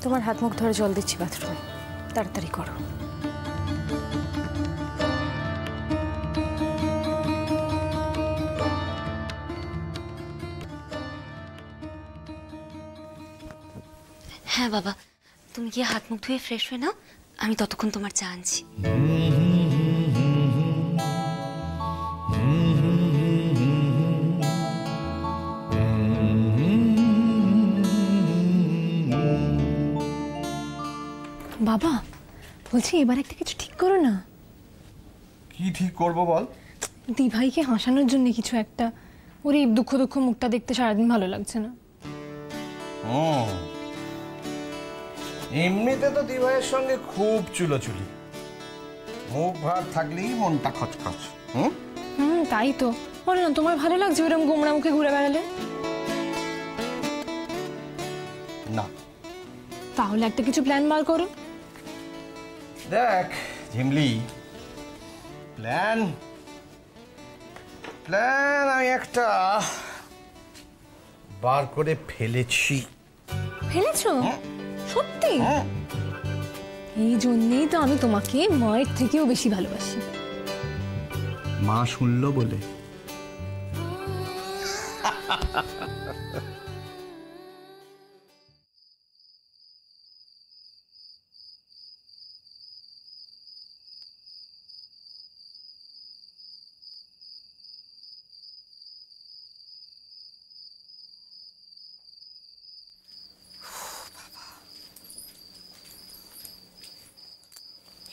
তোমার হাত মুখ ধরে জল দিচ্ছি বাথরুমে, তাড়াতাড়ি করো। হ্যাঁ বাবা, তুমি গিয়ে হাত মুখ ধুয়ে ফ্রেশ হয়ে নাও, আমি ততক্ষণ তোমার চা আনছি। বাবা বলছি এবার একটা কিছু ঠিক করো না। কি ঠিক করবো বল? দিভাইকে হাসানোর জন্য কিছু একটা। ওর এই দুঃখ দুঃখ মুখটা দেখতে সারাদিন ভালো লাগছে না। এমনিতে তো দিভাইয়ের সঙ্গে খুব চুলোচুলি, মুখ ভার থাকলেই মনটা খচখচ। তাই তো। বলো না, তোমার ভালো লাগছে ওরকম গোমড়া মুখে ঘুরে বেড়ালে? না। তাহলে একটা কিছু প্ল্যান বার করো। দেখ ঝিমলি, প্ল্যান আমি একটা বার করে ফেলেছি। ফেলেছো? সত্যি? এই জন্যই তো আমি তোমাকে মায়ের থেকেও বেশি ভালোবাসি। মা শুনলো বলে?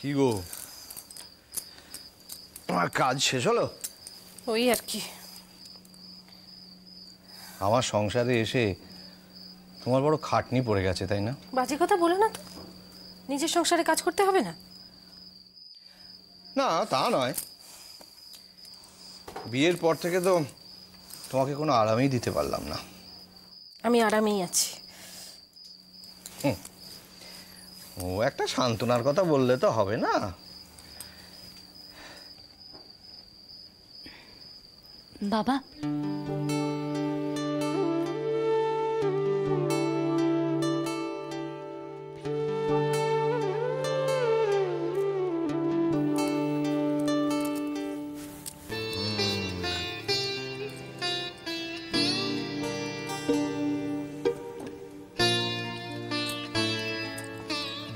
কি গো, তোমার কাজ শেষ হলো? ওই আর কি। আমার সংসারে এসে তোমার বড় খাটনি পড়ে গেছে, তাই না? বাজে কথা বলো না তো। নিজের সংসারে কাজ করতে হবে না? না তা নয়, বিয়ের পর থেকে তো তোমাকে কোনো আরামই দিতে পারলাম না। আমি আরামেই আছি। ও একটা সান্ত্বনার কথা বললে তো হবে না। বাবা,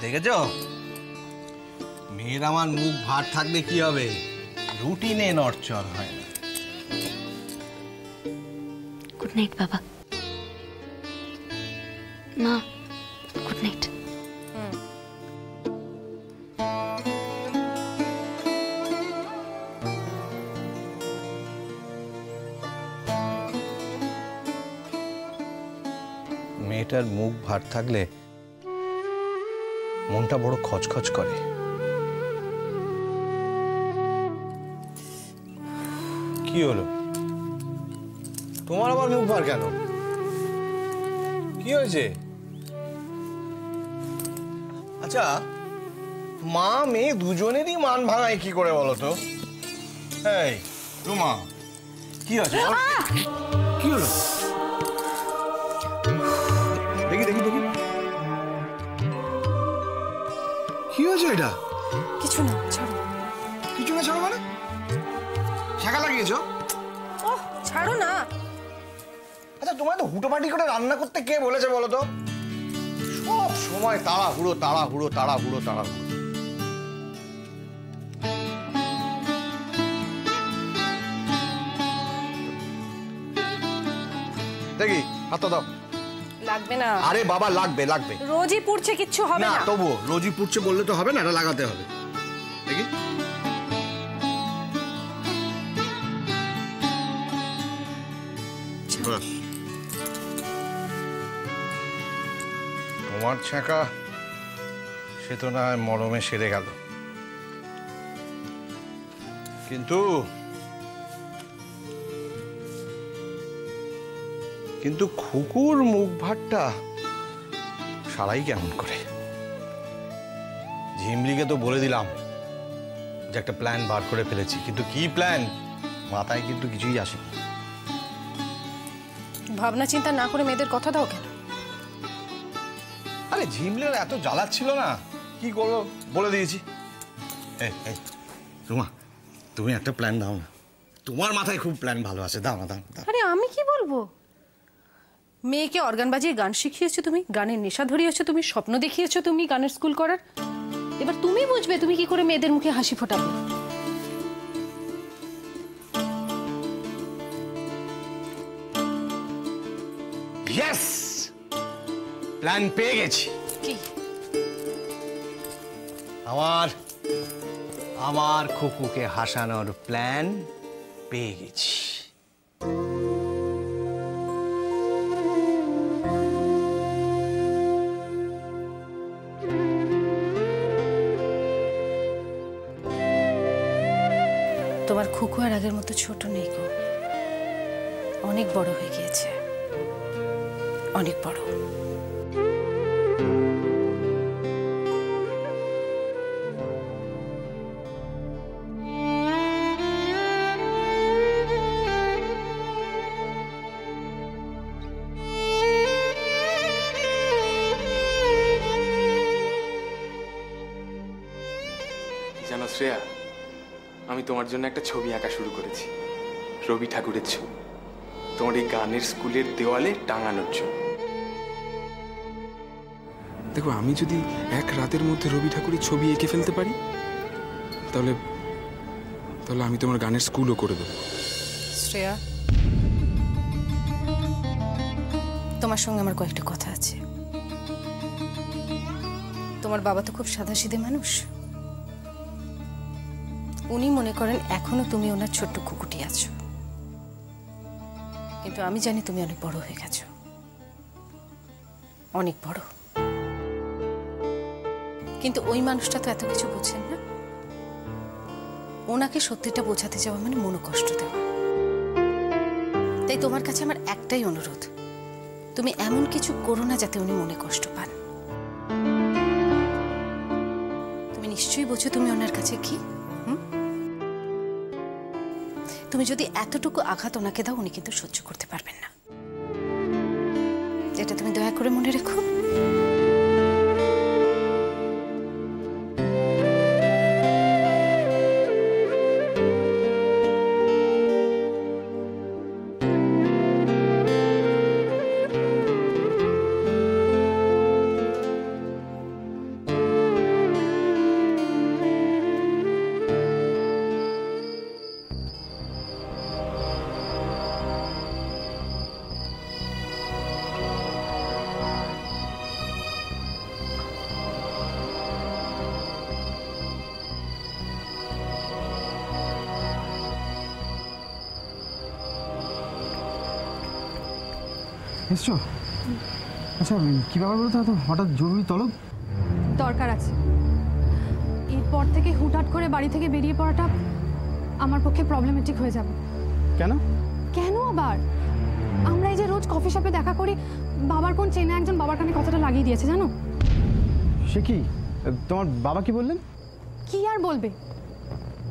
দেখেছো, মেয়ের আমার মুখ ভার থাকলে কি হবে, রুটিনে নড়চড় হয় না। গুড নাইট বাবা। মা, গুড নাইট। মেয়েটার মুখ ভার থাকলে মনটা বড় খচখচ করে। কি হলো, তোমার আবার মুখ ভার কেন? কি হয়েছে? আচ্ছা, মা মেয়ে দুজনেরই মান ভাঙায় কি করে বলো তো? এই রুমা, কি হয়েছে? কি হলো? দেখি দেখি দেখি, কি হয়েছে এটা? কিছু না, ছাড়ো। কিছু না ছাড়ো মানে? শাঁখা লাগিয়েছো? ওহ, ছাড়ো না। আচ্ছা, তোমায় তো হুটোপাটি করে রান্না করতে কে বলেছে বলো তো? সব সময় তাড়াহুড়ো তাড়াহুড়ো তাড়াহুড়ো তাড়াহুড়ো। দেখি হাতটা দাও। লাগবে না। আরে বাবা, লাগবে লাগবে। রোজই পুড়ছে, কিচ্ছু হবে না না। তবুও রোজই পুড়ছে বললে তো হবে না, এটা লাগাতে হবে। দেখি। তোমার ছ্যাঁকা সে তো না মরমে সেরে গেল, কিন্তু কিন্তু খুকুর মুখ ভারটা সারাই কেমন করে। ঝিমলিকে তো বলে দিলাম যে একটা প্ল্যান বার করে ফেলেছি, কিন্তু কি প্ল্যান মাথায় কিন্তু কিছুই আসেনি। ভাবনা চিন্তা না করে মেয়েদের কথা দাও কেন? আরে আরে ঝিমলের এত জ্বালাচ্ছিল না, কি করবো বলে দিয়েছি। এই রুমা, তুমি একটা প্ল্যান দাও না, তোমার মাথায় খুব প্ল্যান ভালো আছে, দাও না দাও। আরে আমি কি বলবো? মেয়েকে অর্গান বাজিয়ে গান শিখিয়েছো তুমি, গানের নেশা ধরিয়েছো তুমি, স্বপ্ন দেখিয়েছো তুমি গানের স্কুল করার। এবার তুমি বুঝবে তুমি কি করে মেয়েদের মুখে হাসি ফোটাবে। ইয়েস, প্ল্যান পেয়ে গেছি। কি? আমার খুকুকে হাসানোর প্ল্যান পেয়ে গেছি। তোমার খুকু আর আগের মতো ছোট নেই গো, অনেক বড় হয়ে গিয়েছে, অনেক বড়। জানো শ্রেয়া, আমি তোমার জন্য একটা ছবি আঁকা শুরু করেছি, রবি ঠাকুরের ছবি, তোমার এই গানের স্কুলের দেওয়ালে টাঙানোর জন্য। দেখো, আমি যদি এক রাতের মধ্যে রবি ঠাকুরের ছবি এঁকে ফেলতে পারি, তাহলে তাহলে আমি তোমার গানের স্কুলও করে দেবো। শ্রেয়া, তোমার সঙ্গে আমার কয়েকটা কথা আছে। তোমার বাবা তো খুব সাদাসিধে মানুষ, উনি মনে করেন এখনো তুমি ওনার ছোট্ট কুকুটি আছো, কিন্তু আমি জানি তুমি অনেক বড় হয়ে গেছো, অনেক বড়। কিন্তু ওই মানুষটা তো এত কিছু বোঝেন না, ওনাকে সত্যিটা বোঝাতে যাওয়া মানে মনোকষ্ট দেওয়া। তাই তোমার কাছে আমার একটাই অনুরোধ, তুমি এমন কিছু করো না যাতে উনি মনে কষ্ট পান। তুমি নিশ্চয়ই বোঝো তুমি ওনার কাছে কি। তুমি যদি এতটুকু আঘাত ওনাকে দাও, উনি কিন্তু সহ্য করতে পারবেন না, এটা তুমি দয়া করে মনে রেখো। এসছো? আচ্ছা, কি ব্যাপার বলো তো, এত হঠাৎ জরুরি তলব? দরকার আছে। এরপর থেকে হুটহাট করে বাড়ি থেকে বেরিয়ে পড়াটা আমার পক্ষে প্রবলেমেটিক হয়ে যাবে। কেন? কেন আবার? আমরা এই যে রোজ কফি শপে দেখা করি, বাবার কোন চেনা একজন বাবার কানে কথাটা লাগিয়ে দিয়েছে জানো? সে কি? তোমার বাবা কি বললেন? কি আর বলবে,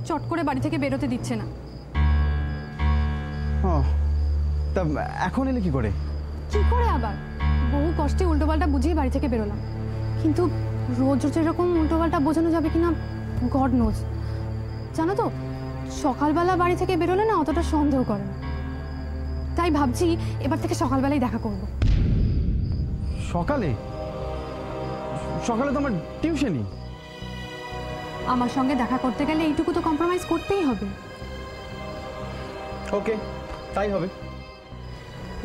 চট করে বাড়ি থেকে বেরোতে দিচ্ছে না। ও, তা এখন এলে কি করে? কি করে আবার, বহু কষ্টে উল্টোপাল্টা বুঝিয়ে বাড়ি থেকে বেরোলাম, কিন্তু রোজ রোজ এরকম উল্টোপাল্টা বোঝানো যাবে কিনা গড নোজ। জানো তো, সকালবেলা বাড়ি থেকে বেরোলে না অতটা সন্দেহ করে না, তাই ভাবছি এবার থেকে সকালবেলায় দেখা করব। সকালে? সকালে তো আমার টিউশনই। আমার সঙ্গে দেখা করতে গেলে এইটুকু তো কম্প্রোমাইজ করতেই হবে। ওকে, তাই হবে।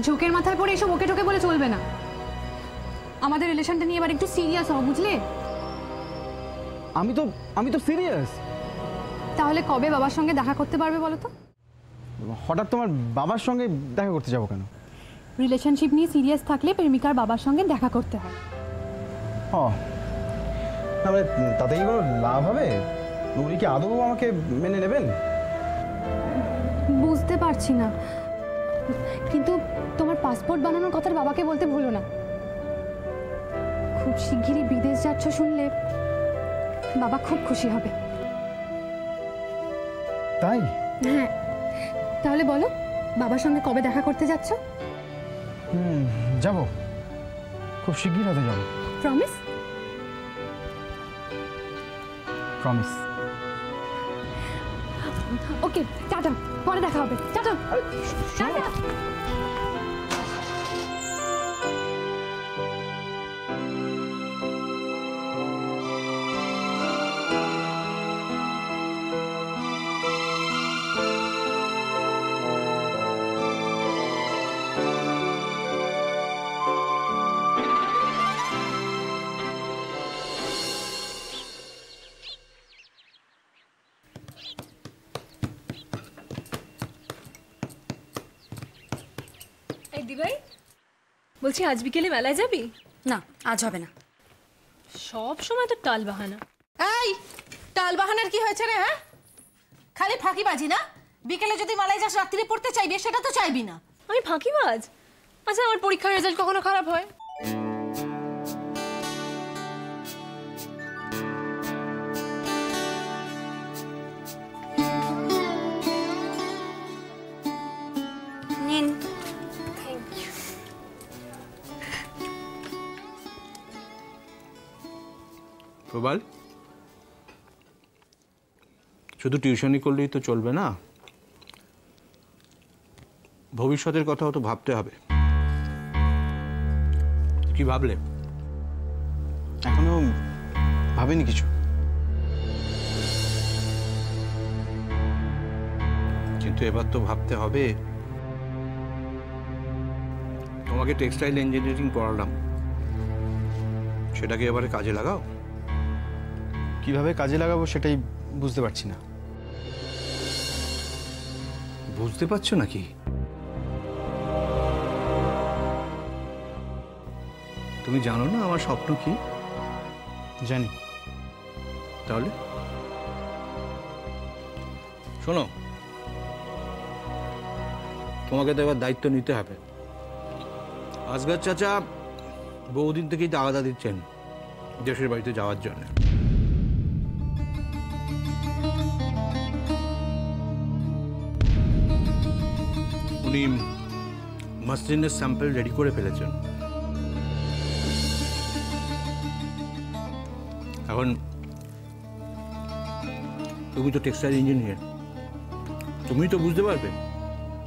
ঝোঁকের মাথায় পড়ে এসব ওকে টোকে বলে চলবে না। আমাদের রিলেশনটা নিয়ে এবার একটু সিরিয়াস হও, বুঝলে? আমি তো সিরিয়াস। তাহলে কবে বাবার সঙ্গে দেখা করতে পারবে বলো তো? হঠাৎ তোমার বাবার সঙ্গে দেখা করতে যাবো কেন? রিলেশনশিপ নিয়ে সিরিয়াস থাকলে প্রেমিকার বাবার সঙ্গে দেখা করতে হয়। ও, তাহলে তাতে কি কোনো লাভ হবে? উনি কি আদৌ আমাকে মেনে নেবেন? বুঝতে পারছি না, কিন্তু তোমার পাসপোর্ট বানানোর কথা বাবাকে বলতে ভুলো না। খুব শিগগিরই বিদেশ যাচ্ছ শুনলে বাবা খুব খুশি হবে। তাই? হ্যাঁ, তাহলে বলো বাবার সঙ্গে কবে দেখা করতে যাচ্ছ? যাব, খুব শিগগির হতে যাবো। প্রমিস? প্রমিস। ওকে, টাটা, পরে দেখা হবে। Tata tata. এই দিভাই, বলছি আজ বিকেলে মেলায় যাবি? না, আজ হবে না। সব সময় তো টাল বাহানা। এই টাল বাহানার কি হয়েছে রে? হ্যাঁ, খালি ফাঁকিবাজি না? বিকেলে যদি মালাই যাস রাত্রিরে পড়তে চাইবি, সেটা তো চাইবি না। আমি ফাঁকিবাজ? আচ্ছা, আমার পরীক্ষার রেজাল্ট কখনো খারাপ হয়? নিন। প্রবাল, শুধু টিউশনি করলেই তো চলবে না, ভবিষ্যতের কথাও তো ভাবতে হবে। কি ভাবলে? এখনো ভাবিনি কিছু, কিন্তু এবার তো ভাবতে হবে। তোমাকে টেক্সটাইল ইঞ্জিনিয়ারিং পড়ালাম, সেটাকে এবারে কাজে লাগাও। কিভাবে কাজে লাগাবো সেটাই বুঝতে পারছি না। বুঝতে পারছো নাকি? তুমি জানো না আমার স্বপ্ন কি? জানি। তাহলে শোনো, তোমাকে তো এবার দায়িত্ব নিতে হবে। আসগার চাচা বহুদিন থেকেই তাগাদা দিচ্ছেন দেশের বাড়িতে যাওয়ার জন্য। উনি মাসলিনের স্যাম্পল রেডি করে ফেলেছেন। এখন তুমি তো টেক্সটাইল ইঞ্জিনিয়ার, তুমি তো বুঝতে পারবে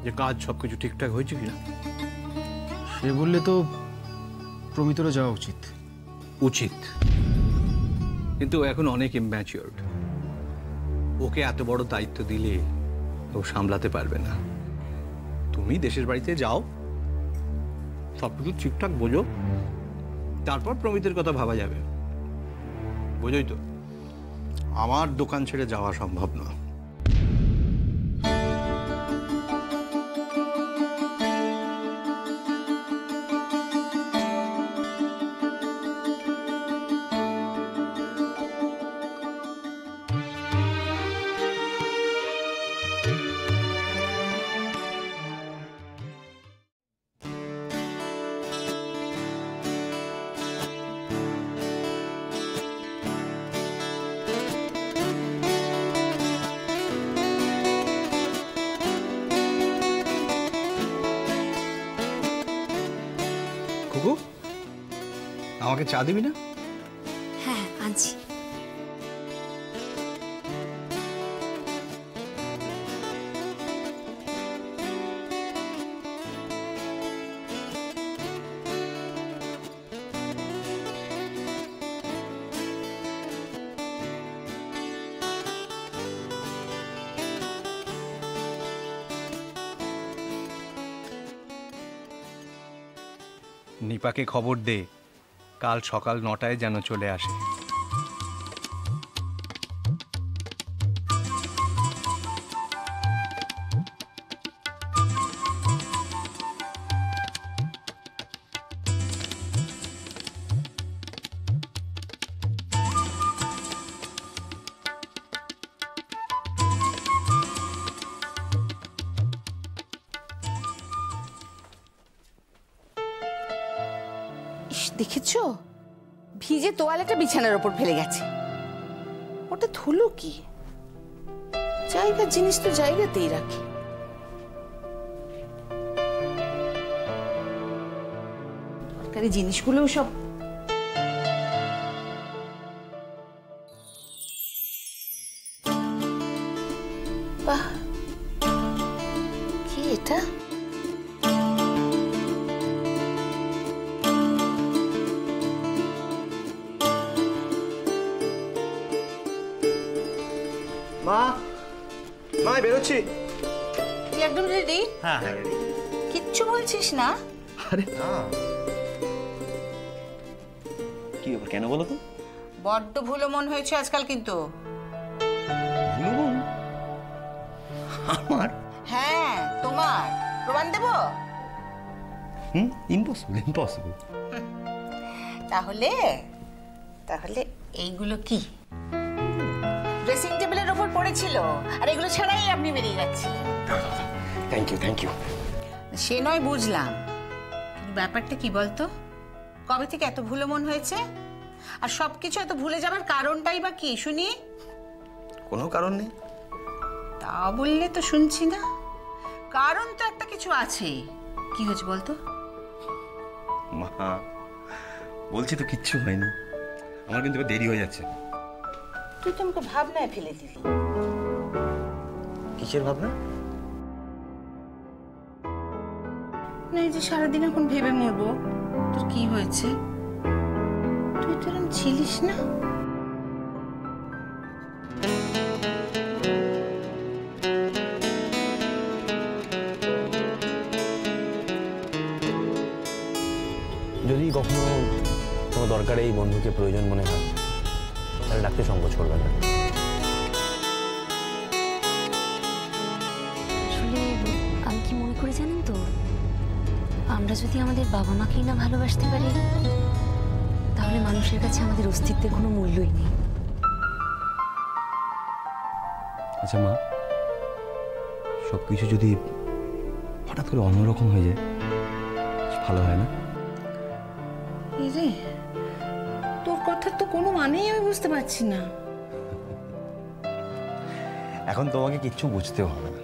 যে কাজ সবকিছু ঠিকঠাক হয়েছে কিনা। সে বললে তো প্রমিতরও যাওয়া উচিত। উচিত, কিন্তু ও এখন অনেক ইম্যাচিওরড। ওকে এত বড় দায়িত্ব দিলে ও সামলাতে পারবে না। তুমি দেশের বাড়িতে যাও, সবকিছু ঠিকঠাক বোঝো, তারপর প্রমিতের কথা ভাবা যাবে। বোঝোই তো, আমার দোকান ছেড়ে যাওয়া সম্ভব না। কুকু, আমাকে চা দিবি না? হ্যাঁ, আনছি। নিপাকে খবর দে, কাল সকাল 9টায় যেন চলে আসে। দেখেছো, ভিজে তোয়ালেটা বিছানার ওপর ফেলে গেছে। ওটা ধুলো কি? জায়গার জিনিস তো জায়গাতেই রাখে। দরকারি জিনিসগুলোও সব বাহ, কি এটা? মা, মা বেরোচ্ছি। তুই একদম রেডি? হ্যাঁ হ্যাঁ রেডি। কিচ্ছু বলছিস না? আরে না। কি ব্যাপার, কেন বলো তো? বড্ড ভুলো মন হয়েছে আজকাল কিন্তু। ভুলো মন? আমার? হ্যাঁ তোমার। প্রমাণ দেবো? Impossible impossible. তাহলে তাহলে এইগুলো কি? ড্রেসিং টেবিলের ওপর পড়েছিল, আর এগুলো ছাড়াই আপনি বেরিয়ে যাচ্ছিলেন। Thank you thank you. সে নয় বুঝলাম, কিন্তু ব্যাপারটা কি বলতো? কবে থেকে এত ভুলো মন হয়েছে? আর সবকিছু এত ভুলে যাবার কারণটাই বা কি শুনি? কোনো কারণ নেই। তা বললে তো শুনছি না। কারণ তো একটা কিছু আছে। কি হয়েছে বলতো? মা বলছি তো কিচ্ছু হয়নি, আমার কিন্তু দেরি হয়ে যাচ্ছে। তুই তো আমাকে ভাবনায় ফেলে দিলি। কিসের ভাবনা? না এই যে সারাদিন এখন ভেবে মরবো তোর কি হয়েছে। তুই তো এরকম ছিলিস না। যদি কখনো কোনো দরকারে এই বন্ধুকে প্রয়োজন মনে হয় তাহলে ডাকতে সংকোচ করবেন না। আসলে আমি কি মনে করি জানেন তো, আমরা যদি আমাদের বাবা মাকেই না ভালোবাসতে পারি তাহলে মানুষের কাছে আমাদের অস্তিত্বের কোনো মূল্যই নেই। আচ্ছা মা, সব কিছু যদি হঠাৎ করে অন্যরকম হয়ে যায় ভালো হয় না? এই রে, তোর কথার তো কোনো মানেই আমি বুঝতে পারছি না। এখন তোমাকে কিচ্ছু বুঝতেও হবে না,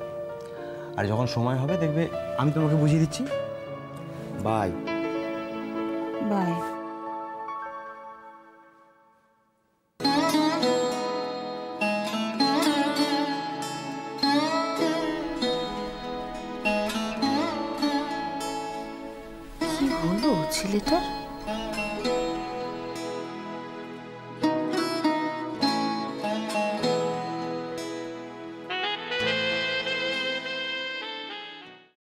আর যখন সময় হবে দেখবে আমি তোমাকে বুঝিয়ে দিচ্ছি। Bye bye. কি হলো ছেলেটার?